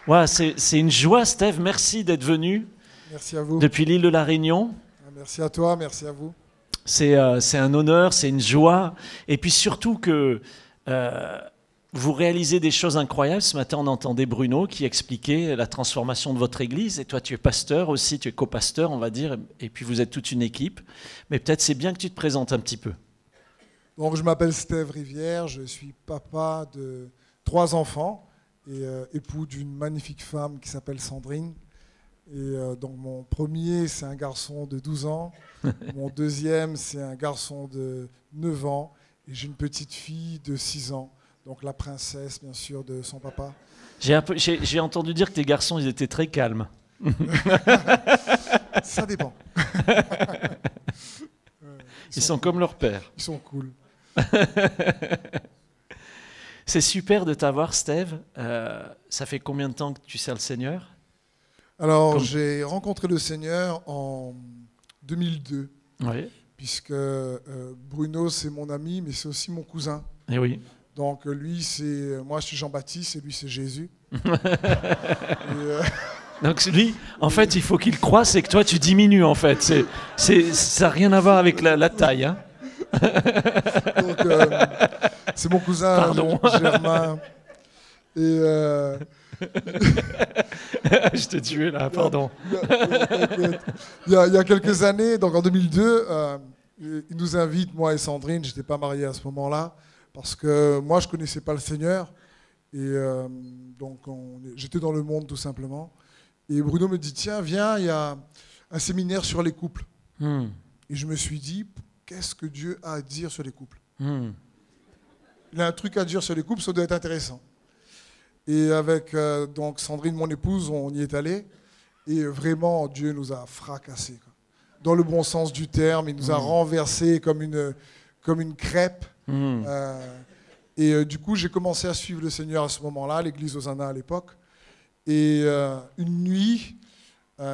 Ouais, c'est une joie, Steve. Merci d'être venu Merci à vous. depuis l'île de la Réunion. Merci à toi, merci à vous. C'est un honneur, c'est une joie. Et puis surtout que vous réalisez des choses incroyables. Ce matin, on entendait Bruno qui expliquait la transformation de votre église. Et toi, tu es pasteur aussi, tu es copasteur, on va dire. Et puis vous êtes toute une équipe. Mais peut-être c'est bien que tu te présentes un petit peu. Donc, je m'appelle Steve Rivière, je suis papa de 3 enfants et époux d'une magnifique femme qui s'appelle Sandrine. Et donc mon premier, c'est un garçon de 12 ans. Mon deuxième, c'est un garçon de 9 ans. Et j'ai une petite fille de 6 ans. Donc la princesse, bien sûr, de son papa. J'ai entendu dire que tes garçons, ils étaient très calmes. Ça dépend. Ils sont comme leur père. Ils sont cool. C'est super de t'avoir, Steve. Ça fait combien de temps que tu sers le Seigneur? Alors, j'ai rencontré le Seigneur en 2002, Oui. puisque Bruno, c'est mon ami, mais c'est aussi mon cousin. Eh oui. Donc, lui, c'est... Moi, je suis Jean-Baptiste et lui, c'est Jésus. Donc lui, en fait, il faut qu'il croie, c'est que toi, tu diminues, en fait. Ça n'a rien à voir avec la taille, hein. Donc, c'est mon cousin Pardon. Germain. Et... Je t'ai tué, là, pardon. Il y a quelques années, donc en 2002, il nous invite, moi et Sandrine, je n'étais pas marié à ce moment-là, parce que moi, je ne connaissais pas le Seigneur. Et donc, j'étais dans le monde, tout simplement. Et Bruno me dit, tiens, viens, il y a un séminaire sur les couples. Et je me suis dit, qu'est-ce que Dieu a à dire sur les couples? Il a un truc à dire sur les couples, ça doit être intéressant. Et avec donc Sandrine, mon épouse, on y est allé. Et vraiment, Dieu nous a fracassés, quoi. Dans le bon sens du terme, il nous a renversés comme une crêpe. Du coup, j'ai commencé à suivre le Seigneur à ce moment-là, l'église Hosanna à l'époque. Et une nuit,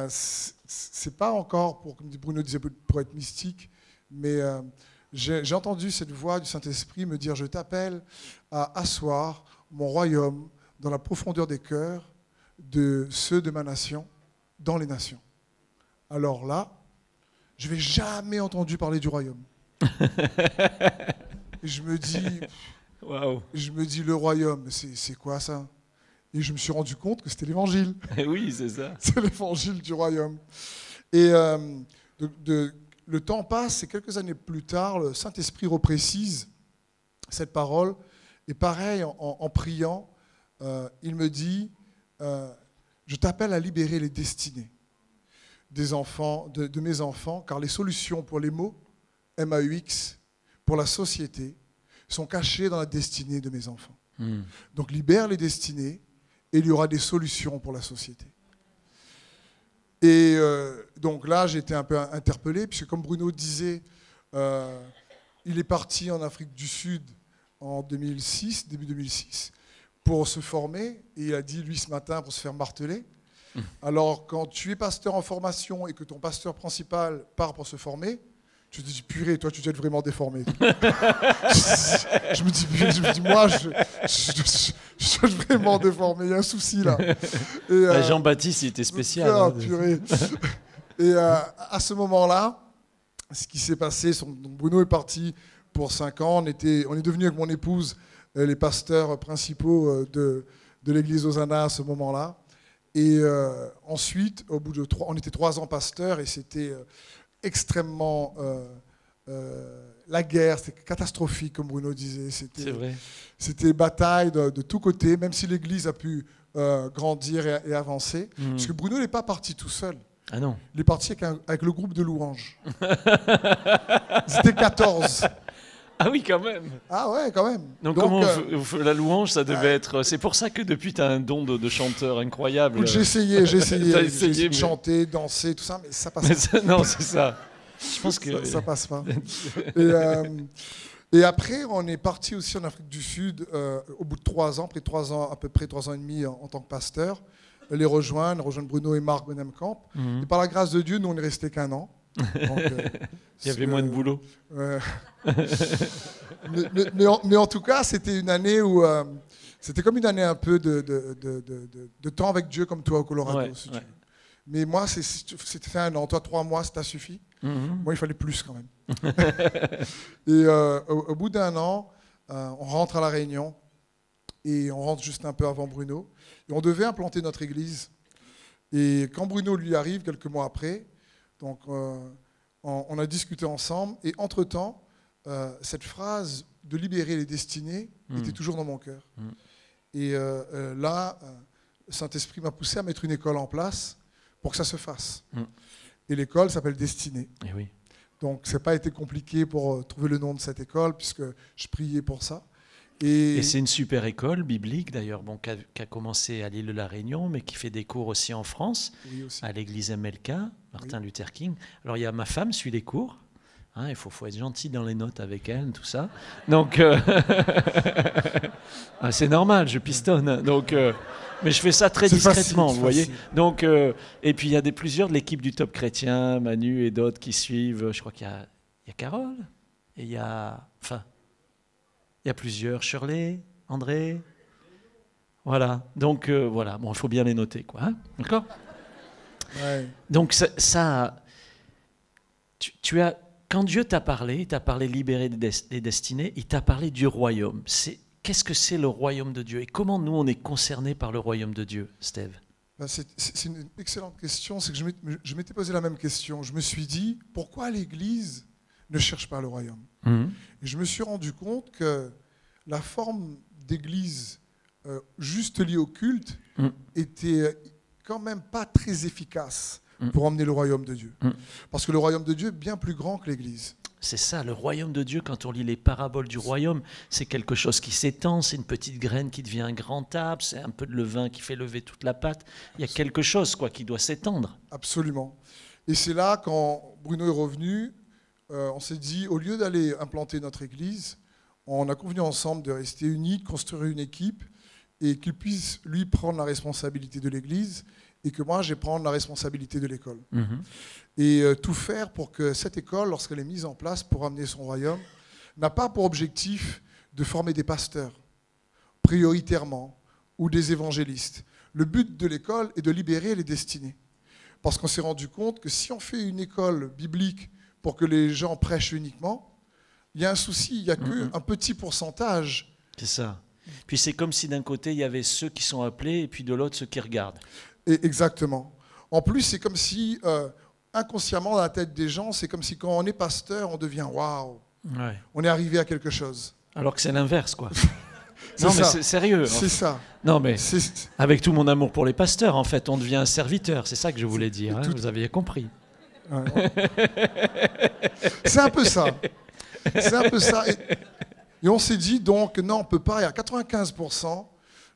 c'est pas encore, comme Bruno disait, pour être mystique, mais j'ai entendu cette voix du Saint-Esprit me dire, je t'appelle à asseoir mon royaume dans la profondeur des cœurs de ceux de ma nation, dans les nations. Alors là, je n'avais jamais entendu parler du royaume. Et je me dis, Wow. le royaume, c'est quoi ça? Et je me suis rendu compte que c'était l'évangile. Oui, c'est ça. C'est l'évangile du royaume. Et le temps passe et quelques années plus tard, le Saint-Esprit reprécise cette parole. Et pareil, en priant, il me dit, je t'appelle à libérer les destinées des enfants, de mes enfants, car les solutions pour les mots, MAUX, pour la société, sont cachées dans la destinée de mes enfants. Donc libère les destinées et il y aura des solutions pour la société. Et donc là, j'ai été un peu interpellé, puisque comme Bruno disait, il est parti en Afrique du Sud en 2006, début 2006, pour se former. Et il a dit, lui, ce matin, pour se faire marteler. Alors, quand tu es pasteur en formation et que ton pasteur principal part pour se former, tu te dis, purée, toi, tu dois être vraiment déformé. je me dis, moi, je dois être vraiment déformé. Il y a un souci, là. Jean-Baptiste, il était spécial. Ah, purée. Et à ce moment-là, ce qui s'est passé, donc Bruno est parti pour 5 ans. On est devenus avec mon épouse les pasteurs principaux de l'église Hosanna à ce moment-là. Et ensuite, au bout de on était 3 ans pasteurs et c'était extrêmement la guerre, c'était catastrophique comme Bruno disait. C'est vrai. C'était bataille de tous côtés, même si l'église a pu grandir et avancer. Parce que Bruno n'est pas parti tout seul. Ah non. Il est parti avec le groupe de louanges. C'était 14. Ah oui, quand même. Ah ouais, quand même. Donc comment la louange, ça devait être... C'est pour ça que depuis, tu as un don de chanteur incroyable. J'ai essayé T'as essayé, de chanter, danser, tout ça, mais ça passe pas. Non, c'est ça. Je pense que... Ça passe pas. Et après, on est parti aussi en Afrique du Sud au bout de 3 ans, après 3 ans, à peu près 3 ans et demi en tant que pasteur, les rejoindre Bruno et Marc Benham-Camp. Et par la grâce de Dieu, nous, on n'est resté qu'1 an. Donc, il y avait moins de boulot. Mais en tout cas, c'était une année où C'était comme une année un peu de temps avec Dieu, comme toi au Colorado, Ouais, si tu ouais. veux. Mais moi, c'était 1 an. Toi, 3 mois, ça t'a suffi. Mhm. Moi, il fallait plus quand même. Et au bout d'1 an, on rentre à La Réunion. Et on rentre juste un peu avant Bruno. Et on devait implanter notre église. Et quand Bruno lui arrive, quelques mois après, donc, on a discuté ensemble. Et entre-temps, cette phrase de libérer les destinées était toujours dans mon cœur. Et là, le Saint-Esprit m'a poussé à mettre une école en place pour que ça se fasse. Et l'école s'appelle Destinée. Eh oui. Donc, ça n'a pas été compliqué pour trouver le nom de cette école, puisque je priais pour ça. Et c'est une super école biblique, d'ailleurs, bon, qui a commencé à l'île de la Réunion, mais qui fait des cours aussi en France, Oui, aussi. à l'église MLK, Martin Luther King. Alors, il y a ma femme suit les cours. Hein, il faut être gentil dans les notes avec elle, tout ça. Donc, ah, c'est normal, je pistonne. Donc, mais je fais ça très discrètement, facile, vous voyez. facile. Donc, et puis, il y a plusieurs de l'équipe du Top Chrétien, Manu et d'autres qui suivent. Je crois qu'il y a Carole, et il y a... Enfin, il y a plusieurs, Shirley, André, voilà. Donc voilà, bon, il faut bien les noter, quoi. Hein, d'accord. Ouais. Donc tu as, quand Dieu t'a parlé libérer les destinées, il t'a parlé du royaume. Qu'est-ce que c'est le royaume de Dieu et comment nous on est concernés par le royaume de Dieu, Steve? C'est une excellente question. C'est que je m'étais posé la même question. Je me suis dit, pourquoi l'Église ne cherche pas le royaume? Et je me suis rendu compte que la forme d'église juste liée au culte était quand même pas très efficace pour emmener le royaume de Dieu. Parce que le royaume de Dieu est bien plus grand que l'église. C'est ça, le royaume de Dieu, quand on lit les paraboles du royaume, c'est quelque chose qui s'étend, c'est une petite graine qui devient un grand arbre, c'est un peu de levain qui fait lever toute la pâte. Il y a quelque chose quoi, qui doit s'étendre. Absolument. Et c'est là, quand Bruno est revenu, on s'est dit, au lieu d'aller implanter notre église, on a convenu ensemble de rester unis, de construire une équipe et qu'il puisse, lui, prendre la responsabilité de l'église et que moi, je vais prendre la responsabilité de l'école. Et tout faire pour que cette école, lorsqu'elle est mise en place pour amener son royaume, n'a pas pour objectif de former des pasteurs, prioritairement, ou des évangélistes. Le but de l'école est de libérer les destinées. Parce qu'on s'est rendu compte que si on fait une école biblique pour que les gens prêchent uniquement, il y a un souci, il n'y a qu'un petit pourcentage. C'est ça. Puis c'est comme si d'un côté, il y avait ceux qui sont appelés et puis de l'autre, ceux qui regardent. Et exactement. En plus, c'est comme si, inconsciemment, dans la tête des gens, c'est comme si quand on est pasteur, on devient « waouh, on est arrivé à quelque chose ». Alors que c'est l'inverse, quoi. Non, mais c'est sérieux. C'est ça. Non, mais avec tout mon amour pour les pasteurs, en fait, on devient un serviteur. C'est ça que je voulais dire. Hein, vous aviez compris. C'est un peu ça. C'est un peu ça. Et on s'est dit donc, non, on ne peut pas. Il y a 95%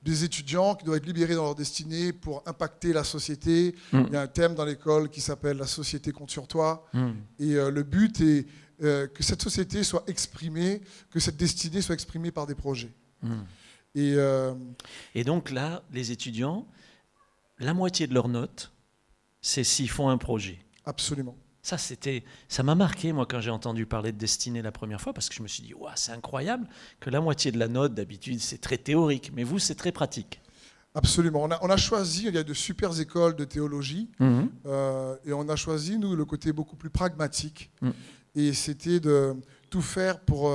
des étudiants qui doivent être libérés dans leur destinée pour impacter la société. Il y a un thème dans l'école qui s'appelle « La société compte sur toi ». Et le but est que cette société soit exprimée, que cette destinée soit exprimée par des projets. Et donc là, les étudiants, la moitié de leurs notes, c'est s'ils font un projet. Absolument. Ça m'a marqué, moi, quand j'ai entendu parler de destinée la première fois, parce que je me suis dit, wow, c'est incroyable que la moitié de la note, d'habitude, c'est très théorique, mais vous, c'est très pratique. Absolument. On a choisi, il y a de super écoles de théologie, et on a choisi, nous, le côté beaucoup plus pragmatique. Et c'était de tout faire pour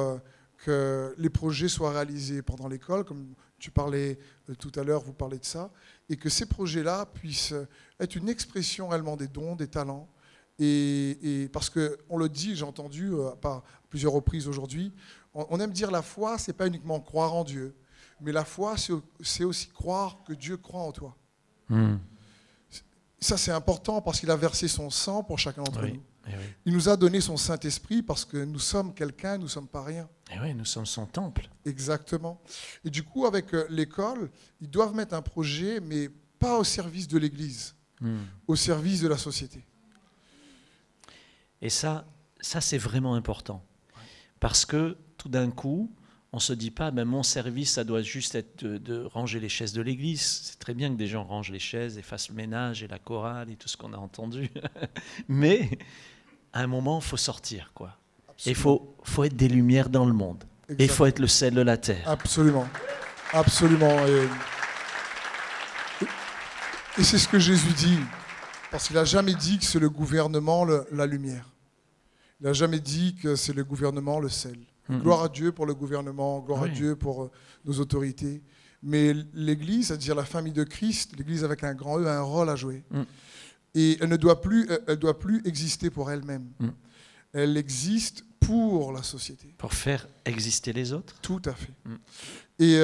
que les projets soient réalisés pendant l'école, comme tu parlais tout à l'heure, vous parlez de ça, et que ces projets-là puissent être une expression réellement des dons, des talents. Et parce qu'on le dit, j'ai entendu à plusieurs reprises aujourd'hui, on aime dire la foi, c'est pas uniquement croire en Dieu, mais la foi, c'est aussi croire que Dieu croit en toi. Ça, c'est important parce qu'il a versé son sang pour chacun d'entre nous. Oui. Il nous a donné son Saint-Esprit parce que nous sommes quelqu'un, nous ne sommes pas rien. Et oui, nous sommes son temple. Exactement. Et du coup, avec l'école, ils doivent mettre un projet, mais pas au service de l'Église, au service de la société. Et ça c'est vraiment important. Parce que tout d'un coup, on ne se dit pas, ben, mon service, ça doit juste être de ranger les chaises de l'église. C'est très bien que des gens rangent les chaises et fassent le ménage et la chorale et tout ce qu'on a entendu. Mais à un moment, il faut sortir, quoi. Et il faut être des lumières dans le monde. Exactement. Et il faut être le sel de la terre. Absolument. Absolument. Et c'est ce que Jésus dit. Parce qu'il n'a jamais dit que c'est le gouvernement la lumière. Il n'a jamais dit que c'est le gouvernement le sel. Gloire à Dieu pour le gouvernement, gloire à Dieu pour nos autorités. Mais l'Église, c'est-à-dire la famille de Christ, l'Église avec un grand E, a un rôle à jouer. Et elle ne doit plus exister pour elle-même. Elle existe pour la société. Pour faire exister les autres. Tout à fait. Et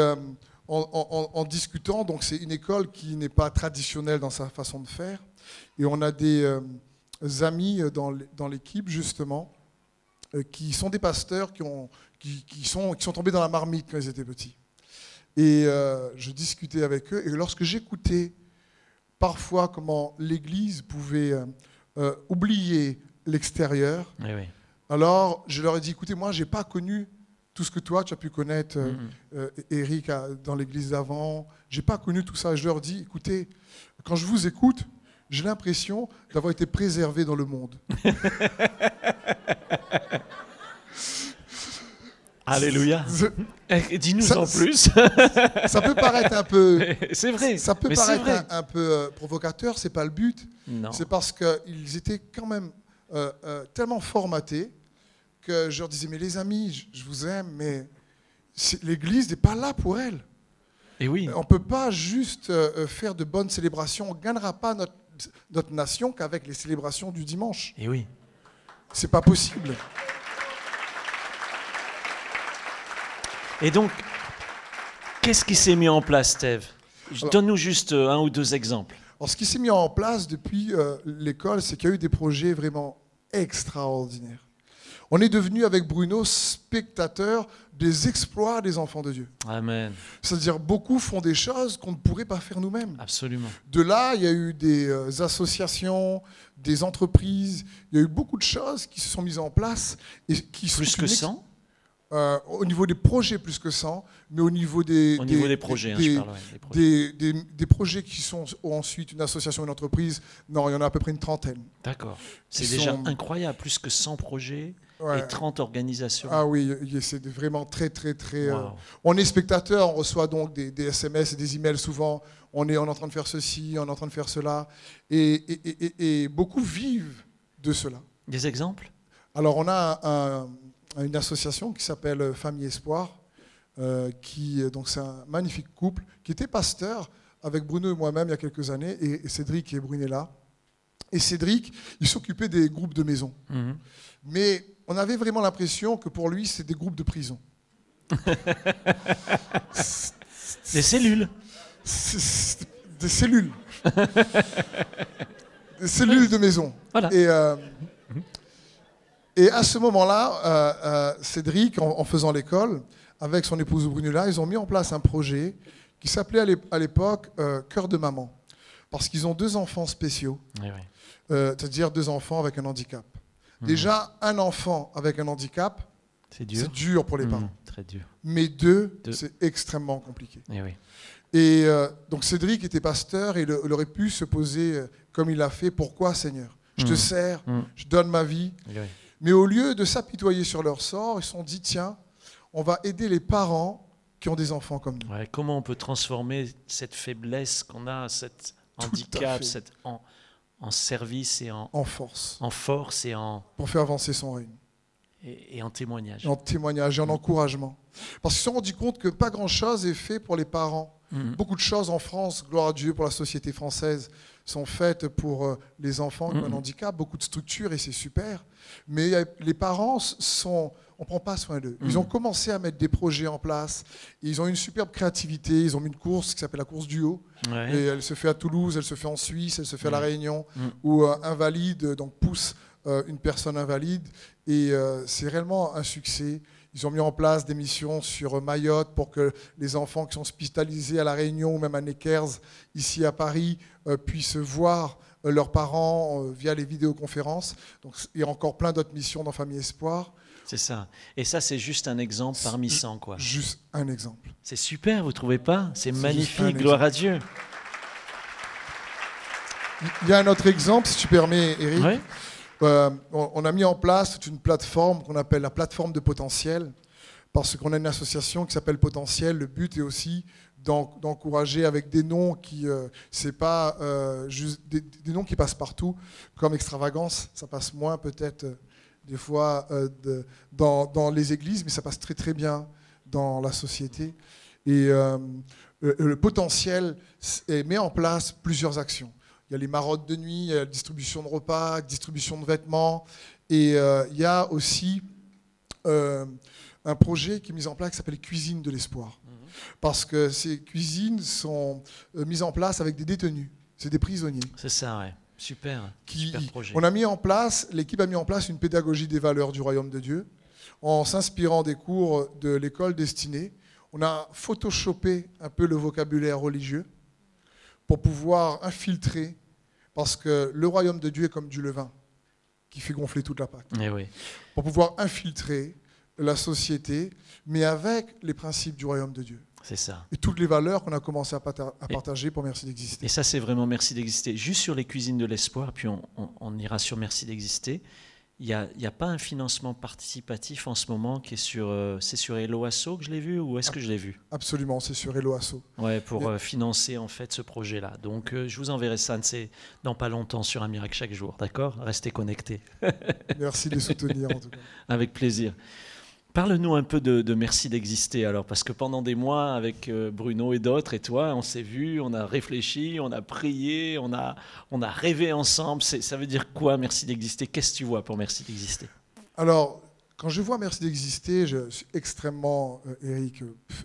en discutant, donc c'est une école qui n'est pas traditionnelle dans sa façon de faire. Et on a des amis dans l'équipe, justement, qui sont des pasteurs qui sont tombés dans la marmite quand ils étaient petits. Et je discutais avec eux. Et lorsque j'écoutais parfois comment l'Église pouvait oublier l'extérieur, alors je leur ai dit, écoutez, moi, je n'ai pas connu tout ce que toi, tu as pu connaître, Eric, dans l'Église d'avant. Je n'ai pas connu tout ça. Et je leur dis, écoutez, quand je vous écoute, j'ai l'impression d'avoir été préservé dans le monde. Alléluia. Dis-nous en plus. Ça peut paraître un peu... C'est vrai. Ça peut paraître un peu provocateur, c'est pas le but. Non. C'est parce qu'ils étaient quand même tellement formatés que je leur disais, mais les amis, je vous aime, mais l'Église n'est pas là pour elle. Et oui. On ne peut pas juste faire de bonnes célébrations. On ne gagnera pas notre nation qu'avec les célébrations du dimanche. Et oui. C'est pas possible. Et donc, qu'est-ce qui s'est mis en place, Steve? Donne-nous juste un ou deux exemples. Alors, ce qui s'est mis en place depuis l'école, c'est qu'il y a eu des projets vraiment extraordinaires. On est devenu, avec Bruno, spectateurs des exploits des enfants de Dieu. Amen. C'est-à-dire, beaucoup font des choses qu'on ne pourrait pas faire nous-mêmes. Absolument. De là, il y a eu des associations, des entreprises, il y a eu beaucoup de choses qui se sont mises en place. Et qui plus sont que 100 au niveau des projets, plus que 100, mais au niveau des projets, des, je parle, des projets qui sont ensuite une association, une entreprise, non, il y en a à peu près une trentaine. D'accord. C'est déjà incroyable, plus que 100 projets et 30 organisations. Ah oui, c'est vraiment très... Wow. On est spectateur, on reçoit donc des SMS et des emails souvent, on est en train de faire ceci, on est en train de faire cela, et beaucoup vivent de cela. Des exemples? Alors on a une association qui s'appelle Famille Espoir, donc c'est un magnifique couple qui était pasteur avec Bruno et moi-même il y a quelques années, et Cédric et Brunella. Et Cédric, il s'occupait des groupes de maison. Mais on avait vraiment l'impression que pour lui, c'était des groupes de prison. Des cellules. Des cellules. Des cellules de maison. Voilà. Et à ce moment-là, Cédric, en faisant l'école, avec son épouse Brunella, ils ont mis en place un projet qui s'appelait à l'époque Cœur de maman. Parce qu'ils ont 2 enfants spéciaux, c'est-à-dire 2 enfants avec un handicap. Déjà, un enfant avec un handicap, c'est dur pour les parents. Très dur. Mais 2, c'est extrêmement compliqué. Et donc Cédric était pasteur et il aurait pu se poser, comme il l'a fait, pourquoi Seigneur? Je te sers, je donne ma vie. Mais au lieu de s'apitoyer sur leur sort, ils se sont dit, tiens, on va aider les parents qui ont des enfants comme nous. Comment on peut transformer cette faiblesse qu'on a, cet handicap, en service et en force. Pour faire avancer son règne. Et en témoignage. En témoignage et en encouragement. Parce qu'ils se sont rendus compte que pas grand-chose est fait pour les parents. Beaucoup de choses en France, gloire à Dieu pour la société française, sont faites pour les enfants qui ont un handicap, beaucoup de structures et c'est super. Mais les parents, on ne prend pas soin d'eux. Ils ont commencé à mettre des projets en place. Ils ont une superbe créativité. Ils ont mis une course qui s'appelle la course du haut. Et elle se fait à Toulouse, elle se fait en Suisse, elle se fait à La Réunion, où Invalide donc, pousse une personne invalide. Et c'est réellement un succès. Ils ont mis en place des missions sur Mayotte pour que les enfants qui sont hospitalisés à La Réunion ou même à Neckers, ici à Paris, puissent voir leurs parents via les vidéoconférences. Donc, il y a encore plein d'autres missions dans Famille Espoir. C'est ça. Et ça, c'est juste un exemple parmi 100, quoi. Juste un exemple. C'est super, vous ne trouvez pas? C'est magnifique, gloire à Dieu. Il y a un autre exemple, si tu permets, Eric. Oui. On a mis en place une plateforme qu'on appelle la plateforme de potentiel, parce qu'on a une association qui s'appelle Potentiel. Le but est aussi d'encourager avec des noms qui, c'est pas juste des noms qui passent partout, comme Extravagance, ça passe moins peut-être des fois dans les églises, mais ça passe très très bien dans la société. Et le Potentiel met en place plusieurs actions. Il y a les maraudes de nuit, il y a la distribution de repas, distribution de vêtements, et il y a aussi un projet qui est mis en place qui s'appelle Cuisine de l'espoir. Parce que ces cuisines sont mises en place avec des détenus, c'est des prisonniers. C'est ça, ouais. Super projet. L'équipe a mis en place une pédagogie des valeurs du royaume de Dieu en s'inspirant des cours de l'école destinée. On a photoshopé un peu le vocabulaire religieux pour pouvoir infiltrer, parce que le royaume de Dieu est comme du levain qui fait gonfler toute la pâte. Eh oui. Pour pouvoir infiltrer la société, mais avec les principes du royaume de Dieu. C'est ça. Et toutes les valeurs qu'on a commencé à partager pour Merci d'exister. Et ça, c'est vraiment Merci d'exister. Juste sur les cuisines de l'espoir, puis on ira sur Merci d'exister. Il n'y a pas un financement participatif en ce moment qui est c'est sur Eloasso que je l'ai vu, ou est-ce que je l'ai vu? Absolument, c'est sur Eloasso. Ouais, pour financer en fait ce projet-là. Donc je vous enverrai ça dans pas longtemps sur Un Miracle chaque jour, d'accord? Restez connectés. Merci de les soutenir en tout cas. Avec plaisir. Parle-nous un peu de Merci d'exister alors, parce que pendant des mois avec Bruno et d'autres et toi, on s'est vus, on a réfléchi, on a prié, on a rêvé ensemble. Ça veut dire quoi Merci d'exister? Qu'est-ce que tu vois pour Merci d'exister? Alors, quand je vois Merci d'exister, je suis extrêmement, Eric,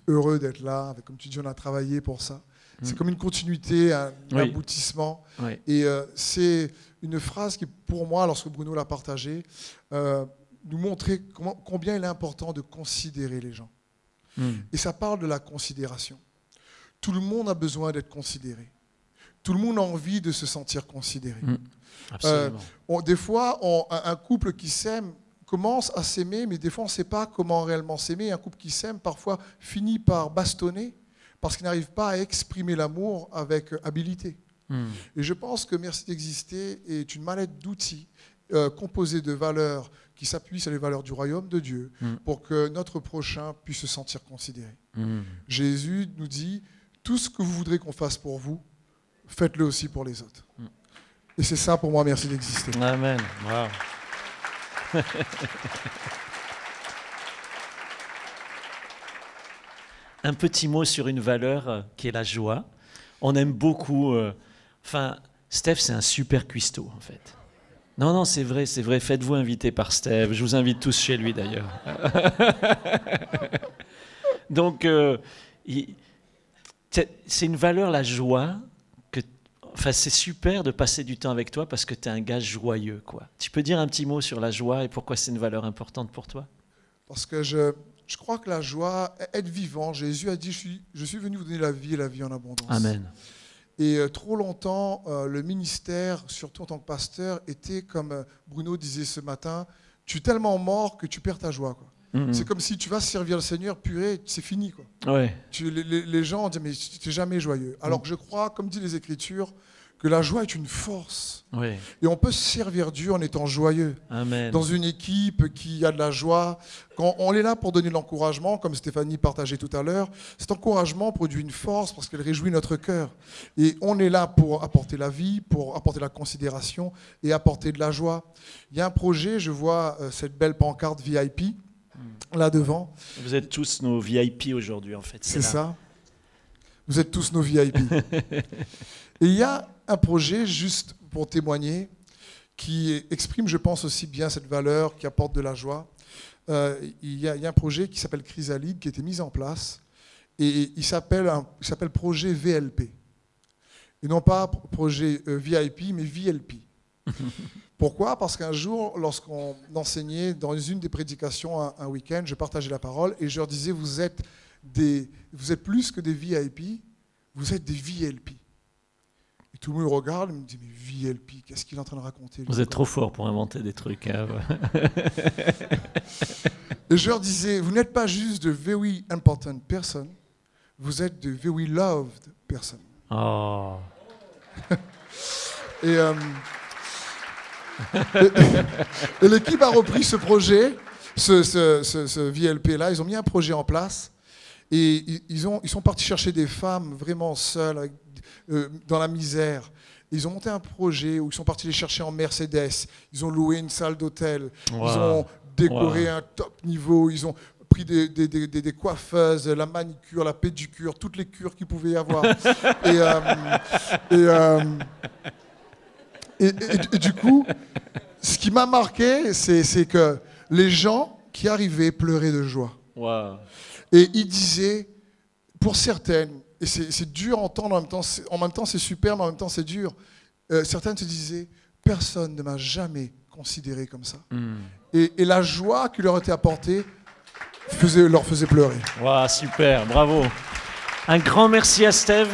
heureux d'être là. Comme tu dis, on a travaillé pour ça. C'est comme une continuité, un aboutissement. Oui. Et c'est une phrase qui, pour moi, lorsque Bruno l'a partagée, nous montrer combien il est important de considérer les gens. Et ça parle de la considération. Tout le monde a besoin d'être considéré. Tout le monde a envie de se sentir considéré. Absolument. Des fois, un couple qui s'aime commence à s'aimer, mais des fois, on ne sait pas comment réellement s'aimer. Un couple qui s'aime, parfois, finit par bastonner parce qu'il n'arrive pas à exprimer l'amour avec habilité. Et je pense que Merci d'exister est une mallette d'outils composée de valeurs qui s'appuie sur les valeurs du royaume de Dieu pour que notre prochain puisse se sentir considéré. Jésus nous dit, tout ce que vous voudrez qu'on fasse pour vous, faites-le aussi pour les autres. Et c'est ça pour moi, Merci d'exister. Amen. Wow. Un petit mot sur une valeur qui est la joie. On aime beaucoup... Steph, c'est un super cuistot, en fait. Non, c'est vrai. Faites-vous inviter par Steve. Je vous invite tous chez lui, d'ailleurs. Donc, c'est une valeur, la joie. C'est super de passer du temps avec toi parce que tu es un gars joyeux, quoi. Tu peux dire un petit mot sur la joie et pourquoi c'est une valeur importante pour toi? Parce que je crois que la joie, être vivant, Jésus a dit, je suis venu vous donner la vie et la vie en abondance. Amen. Et trop longtemps, le ministère, surtout en tant que pasteur, était comme Bruno disait ce matin, tu es tellement mort que tu perds ta joie, quoi. C'est comme si tu vas servir le Seigneur, purée, c'est fini, quoi. Ouais. Les gens disent, mais tu n'es jamais joyeux. Alors que je crois, comme dit les Écritures, que la joie est une force. Ouais. Et on peut servir Dieu en étant joyeux. Amen. Dans une équipe qui a de la joie. Quand on est là pour donner de l'encouragement, comme Stéphanie partageait tout à l'heure, cet encouragement produit une force parce qu'elle réjouit notre cœur. Et on est là pour apporter la vie, pour apporter la considération et apporter de la joie. Il y a un projet, je vois cette belle pancarte VIP, là devant. Vous êtes tous nos VIP aujourd'hui, en fait. C'est ça. Vous êtes tous nos VIP. Et il y a un projet, juste pour témoigner, qui exprime, je pense, aussi bien cette valeur, qui apporte de la joie. Il y a un projet qui s'appelle Chrysalide, qui a été mis en place, et il s'appelle projet VLP. Et non pas projet VIP, mais VLP. Pourquoi? Parce qu'un jour, lorsqu'on enseignait dans une des prédications un week-end, je partageais la parole, et je leur disais, vous êtes plus que des VIP, vous êtes des VLP. Et tout le monde me regarde et me dit, mais VLP, qu'est-ce qu'il est en train de raconter? Vous êtes trop fort pour inventer des trucs. Hein. Et je leur disais, vous n'êtes pas juste de very important person, vous êtes de very loved person. Oh. Et l'équipe a repris ce projet ce VLP-là, ils ont mis un projet en place et ils sont partis chercher des femmes vraiment seules, dans la misère. Ils ont monté un projet où ils sont partis les chercher en Mercedes. Ils ont loué une salle d'hôtel. Wow. Ils ont décoré un top niveau. Ils ont pris des coiffeuses, la manicure, la pédicure, toutes les cures qu'ils pouvaient y avoir. Et du coup, ce qui m'a marqué, c'est que les gens qui arrivaient pleuraient de joie. Wow. Et ils disaient, pour certaines, et c'est dur à entendre, en même temps c'est super, mais en même temps c'est dur, certaines se disaient, personne ne m'a jamais considéré comme ça. Et la joie qui leur était apportée leur faisait pleurer. Wow, super, bravo. Un grand merci à Steve.